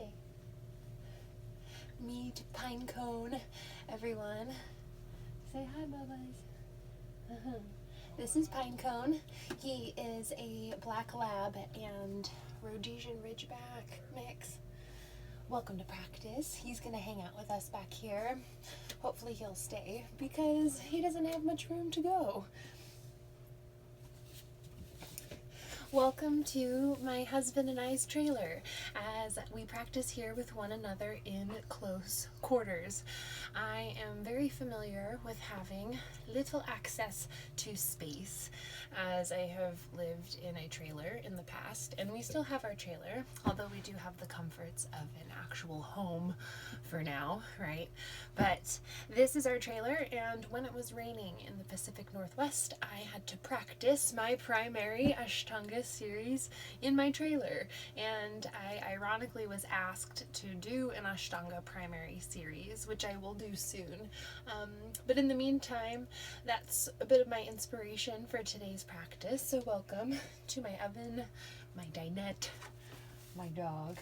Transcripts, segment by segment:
Stay. Meet Pinecone, everyone. Say hi, Bubba's. This is Pinecone. He is a black lab and Rhodesian Ridgeback mix. Welcome to practice. He's going to hang out with us back here. Hopefully he'll stay because he doesn't have much room to go. Welcome to my husband and I's trailer as we practice here with one another in close quarters. I am very familiar with having little access to space as I have lived in a trailer in the past, and we still have our trailer, although we do have the comforts of an actual home for now, right? But this is our trailer, and when it was raining in the Pacific Northwest, I had to practice my primary Ashtanga series in my trailer, and I ironically was asked to do an Ashtanga primary series, which I will do soon. But in the meantime, that's a bit of my inspiration for today's practice. So welcome to my oven, my dinette, my dog.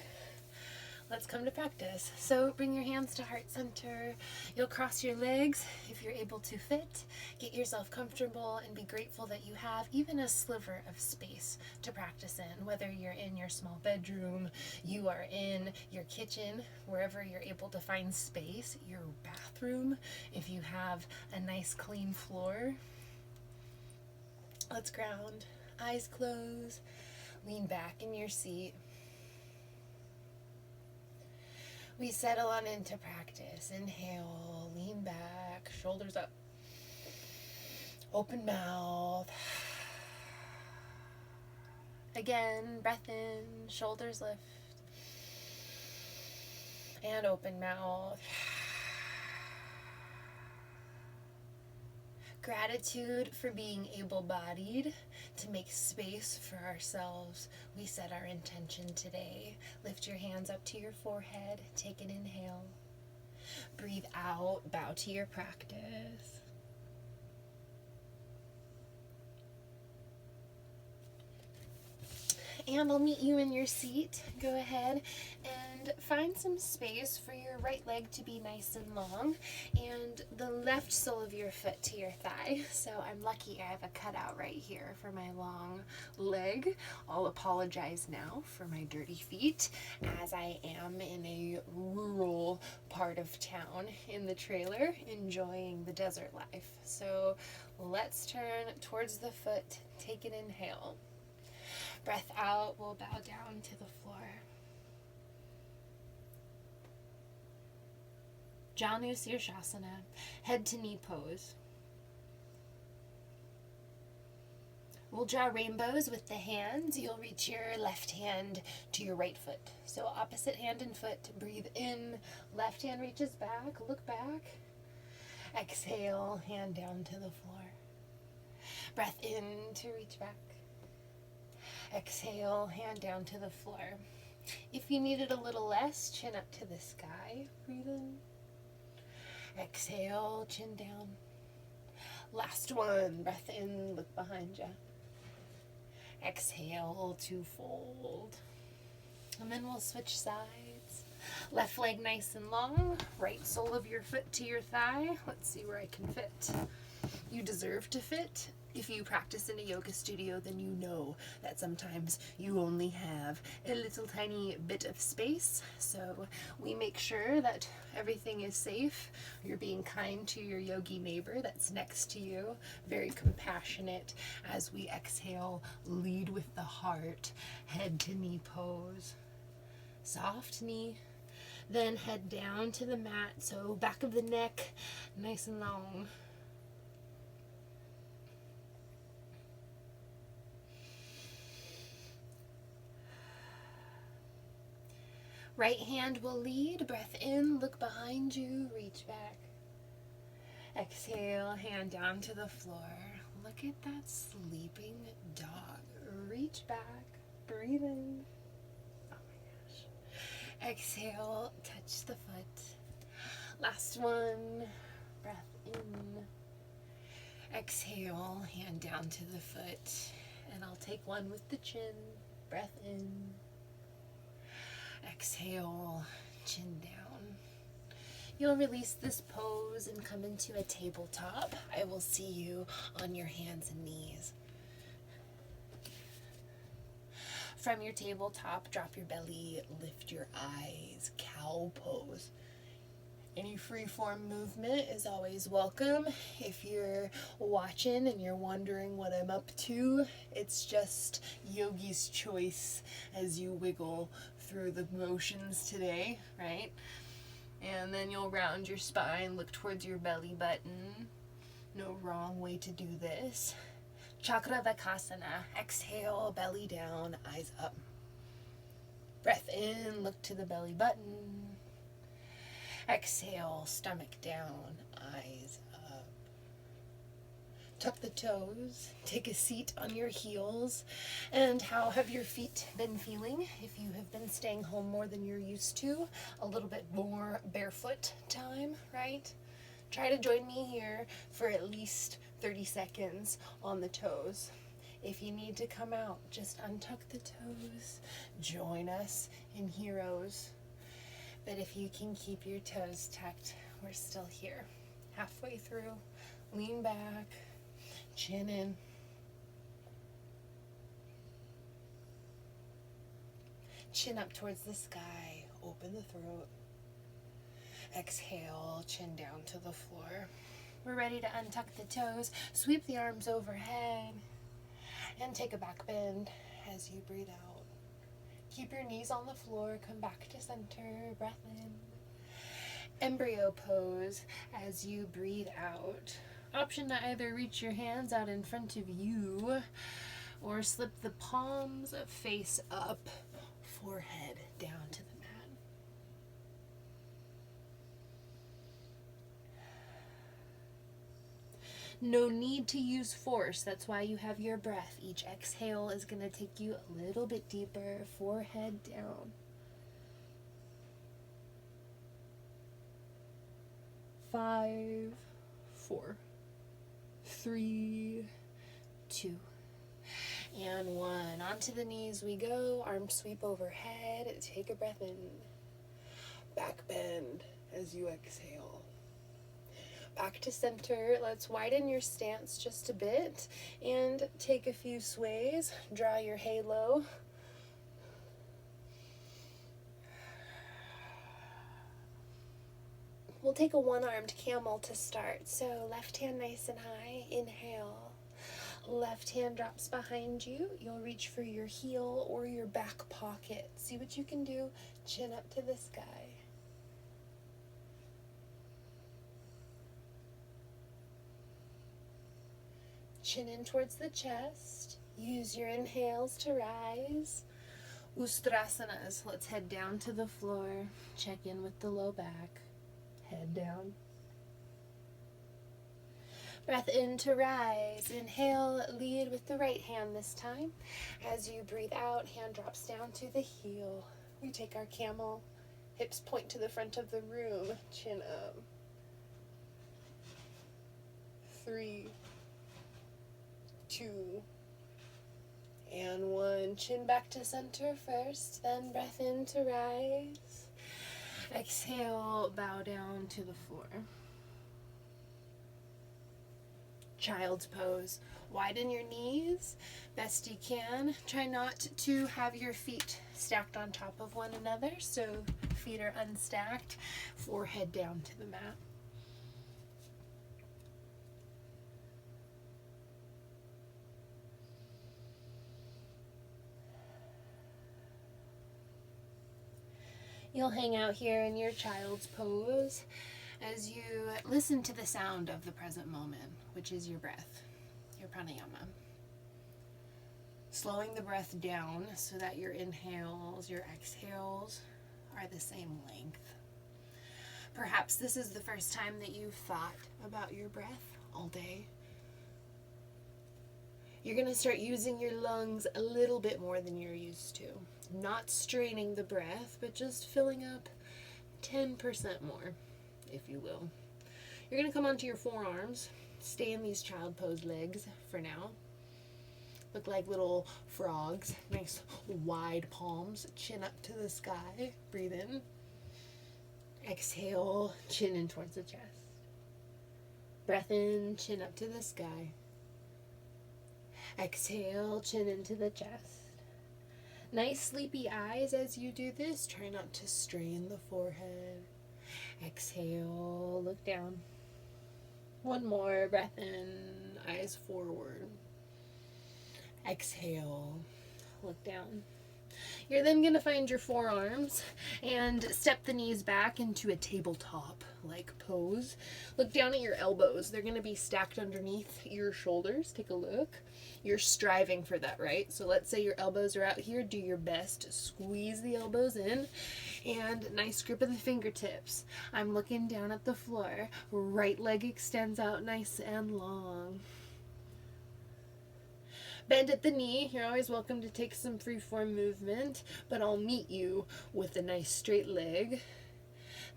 Let's come to practice. So bring your hands to heart center. You'll cross your legs if you're able to fit. Get yourself comfortable and be grateful that you have even a sliver of space to practice in, whether you're in your small bedroom, you are in your kitchen, wherever you're able to find space, your bathroom, if you have a nice clean floor. Let's ground. Eyes closed. Lean back in your seat. We settle on into practice. Inhale, lean back, shoulders up. Open mouth. Again, breath in, shoulders lift. And open mouth. Gratitude for being able-bodied, to make space for ourselves. We set our intention today. Lift your hands up to your forehead. Take an inhale. Breathe out. Bow to your practice. And I'll meet you in your seat. Go ahead and find some space for your right leg to be nice and long and the left sole of your foot to your thigh. So I'm lucky I have a cutout right here for my long leg. I'll apologize now for my dirty feet as I am in a rural part of town in the trailer enjoying the desert life. So let's turn towards the foot. Take an inhale. Breath out, we'll bow down to the floor. Janu Sirshasana, head to knee pose. We'll draw rainbows with the hands. You'll reach your left hand to your right foot. So opposite hand and foot, breathe in, left hand reaches back, look back. Exhale, hand down to the floor. Breath in to reach back. Exhale, hand down to the floor. If you need it a little less, chin up to the sky. Breathe in. Exhale, chin down. Last one. Breath in, look behind you. Exhale to fold. And then we'll switch sides. Left leg nice and long. Right sole of your foot to your thigh. Let's see where I can fit. You deserve to fit. If you practice in a yoga studio, then you know that sometimes you only have a little tiny bit of space. So we make sure that everything is safe. You're being kind to your yogi neighbor that's next to you. Very compassionate. As we exhale, lead with the heart. Head to knee pose. Soft knee. Then head down to the mat. So back of the neck, nice and long. Right hand will lead. Breath in, look behind you, reach back. Exhale, hand down to the floor. Look at that sleeping dog. Reach back, breathe in. Oh my gosh. Exhale, touch the foot. Last one. Breath in. Exhale, hand down to the foot. And I'll take one with the chin. Breath in. Exhale, chin down. You'll release this pose and come into a tabletop. I will see you on your hands and knees. From your tabletop, drop your belly, lift your eyes, cow pose. Any free-form movement is always welcome. If you're watching and you're wondering what I'm up to, it's just yogi's choice as you wiggle through the motions today, right? And then you'll round your spine, look towards your belly button. No wrong way to do this. Chakravakasana. Exhale, belly down, eyes up. Breath in, look to the belly button. Exhale, stomach down, eyes up. Tuck the toes, take a seat on your heels. And how have your feet been feeling? If you have been staying home more than you're used to, a little bit more barefoot time, right? Try to join me here for at least 30 seconds on the toes. If you need to come out, just untuck the toes. Join us in heroes. But if you can keep your toes tucked, we're still here. Halfway through, lean back, chin in. Chin up towards the sky, open the throat. Exhale, chin down to the floor. We're ready to untuck the toes, sweep the arms overhead, and take a back bend as you breathe out. Keep your knees on the floor, come back to center, breath in. Embryo pose as you breathe out. Option to either reach your hands out in front of you or slip the palms face up, forehead down to the mat. No need to use force. That's why you have your breath. Each exhale is going to take you a little bit deeper, forehead down. 5, 4, 3, 2, and 1. Onto the knees we go. Arm sweep overhead. Take a breath in. Back bend as you exhale. Back to center. Let's widen your stance just a bit and take a few sways. Draw your halo. We'll take a one-armed camel to start. So left hand nice and high. Inhale. Left hand drops behind you. You'll reach for your heel or your back pocket. See what you can do. Chin up to the sky. Chin in towards the chest. Use your inhales to rise. Ustrasanas. Let's head down to the floor. Check in with the low back. Head down. Breath in to rise. Inhale, lead with the right hand this time. As you breathe out, hand drops down to the heel. We take our camel. Hips point to the front of the room. Chin up. 3, 2, and 1. Chin back to center first, then breath in to rise. Exhale, bow down to the floor. Child's pose. Widen your knees best you can. Try not to have your feet stacked on top of one another, so feet are unstacked, forehead down to the mat. You'll hang out here in your child's pose as you listen to the sound of the present moment, which is your breath, your pranayama. Slowing the breath down so that your inhales, your exhales are the same length. Perhaps this is the first time that you've thought about your breath all day. You're going to start using your lungs a little bit more than you're used to. Not straining the breath, but just filling up 10% more, if you will. You're going to come onto your forearms. Stay in these child pose legs for now. Look like little frogs. Nice wide palms. Chin up to the sky. Breathe in. Exhale, chin in towards the chest. Breath in, chin up to the sky. Exhale, chin into the chest. Nice sleepy eyes as you do this. Try not to strain the forehead. Exhale, look down. One more, breath in, eyes forward. Exhale, look down. You're then going to find your forearms and step the knees back into a tabletop-like pose. Look down at your elbows. They're going to be stacked underneath your shoulders. Take a look. You're striving for that, right? So let's say your elbows are out here. Do your best to squeeze the elbows in. And nice grip of the fingertips. I'm looking down at the floor. Right leg extends out nice and long. Bend at the knee. You're always welcome to take some freeform movement, but I'll meet you with a nice straight leg.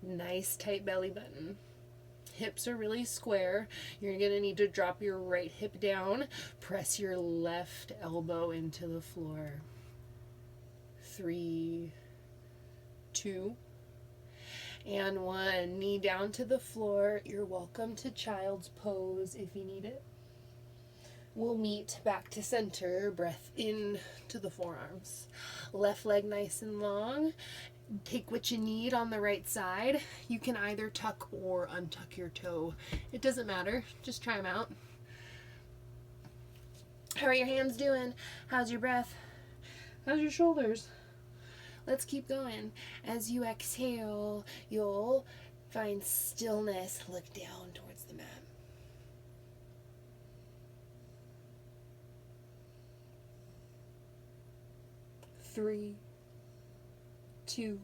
Nice tight belly button. Hips are really square. You're going to need to drop your right hip down. Press your left elbow into the floor. 3, 2, and 1. Knee down to the floor. You're welcome to child's pose if you need it. We'll meet back to center, breath in to the forearms. Left leg nice and long. Take what you need on the right side. You can either tuck or untuck your toe. It doesn't matter. Just try them out. How are your hands doing? How's your breath? How's your shoulders? Let's keep going. As you exhale, you'll find stillness. Look down towards the mat. 3, 2,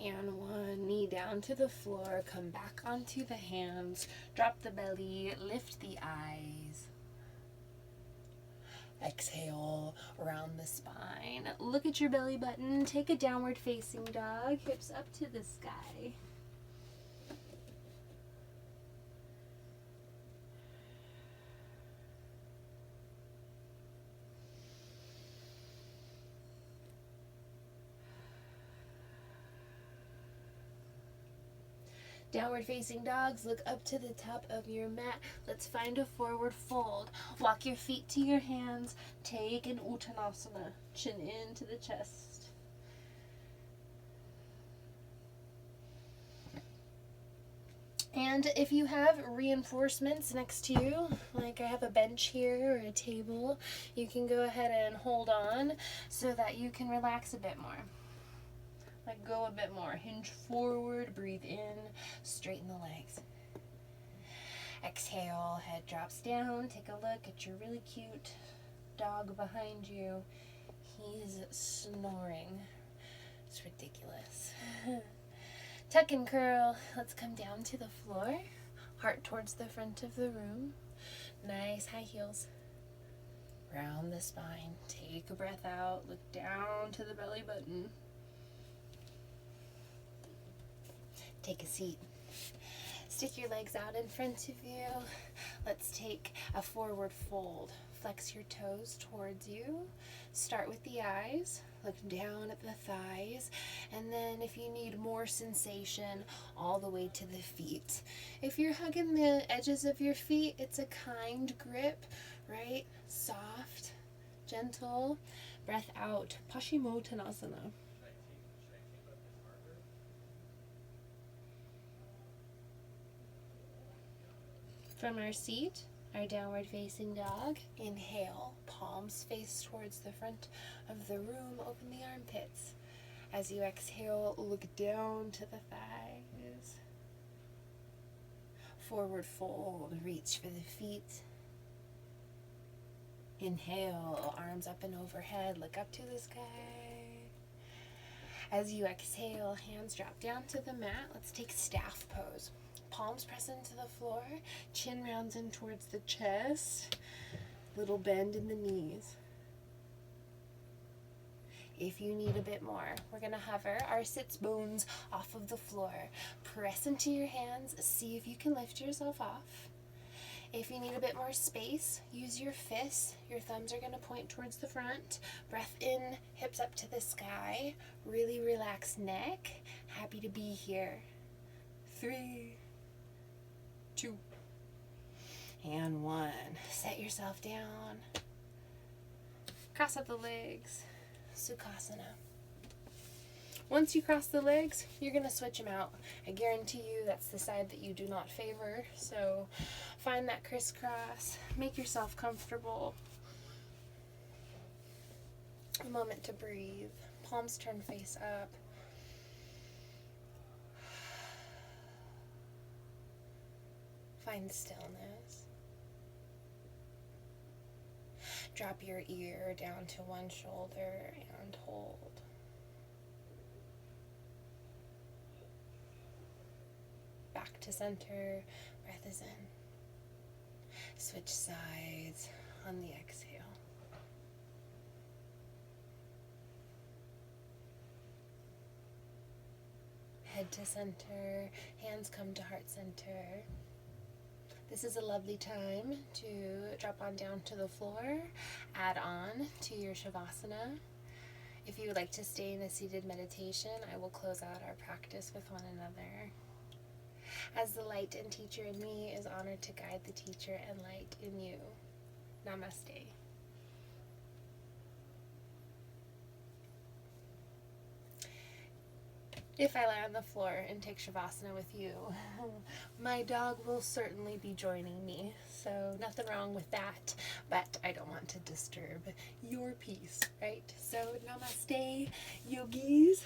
and 1. Knee down to the floor. Come back onto the hands. Drop the belly. Lift the eyes. Exhale around the spine. Look at your belly button. Take a downward facing dog. Hips up to the sky. Downward facing dogs, look up to the top of your mat. Let's find a forward fold. Walk your feet to your hands. Take an Uttanasana. Chin into the chest. And if you have reinforcements next to you, like I have a bench here or a table, you can go ahead and hold on so that you can relax a bit more. Let go a bit more. Hinge forward, breathe in, straighten the legs. Exhale, head drops down. Take a look at your really cute dog behind you. He's snoring. It's ridiculous. Tuck and curl. Let's come down to the floor. Heart towards the front of the room. Nice high heels. Round the spine. Take a breath out. Look down to the belly button. Take a seat. Stick your legs out in front of you. Let's take a forward fold. Flex your toes towards you. Start with the eyes. Look down at the thighs. And then if you need more sensation, all the way to the feet. If you're hugging the edges of your feet, it's a kind grip, right? Soft, gentle. Breath out. Paschimottanasana. From our seat, our downward facing dog, inhale, palms face towards the front of the room, open the armpits. As you exhale, look down to the thighs. Forward fold, reach for the feet. Inhale, arms up and overhead, look up to the sky. As you exhale, hands drop down to the mat. Let's take staff pose. Palms press into the floor, chin rounds in towards the chest, little bend in the knees. If you need a bit more, we're going to hover our sits bones off of the floor. Press into your hands, see if you can lift yourself off. If you need a bit more space, use your fists. Your thumbs are going to point towards the front. Breath in, hips up to the sky. Really relaxed neck. Happy to be here. 3, 2, and 1. Set yourself down. Cross out the legs. Sukhasana. Once you cross the legs, you're going to switch them out. I guarantee you that's the side that you do not favor. So find that crisscross. Make yourself comfortable. A moment to breathe. Palms turn face up. Find stillness. Drop your ear down to one shoulder and hold. Back to center. Breath is in. Switch sides on the exhale. Head to center. Hands come to heart center. This is a lovely time to drop on down to the floor, add on to your Shavasana. If you would like to stay in a seated meditation, I will close out our practice with one another. As the light and teacher in me is honored to guide the teacher and light in you. Namaste. If I lie on the floor and take Shavasana with you, my dog will certainly be joining me. So nothing wrong with that, but I don't want to disturb your peace, right? So namaste, yogis.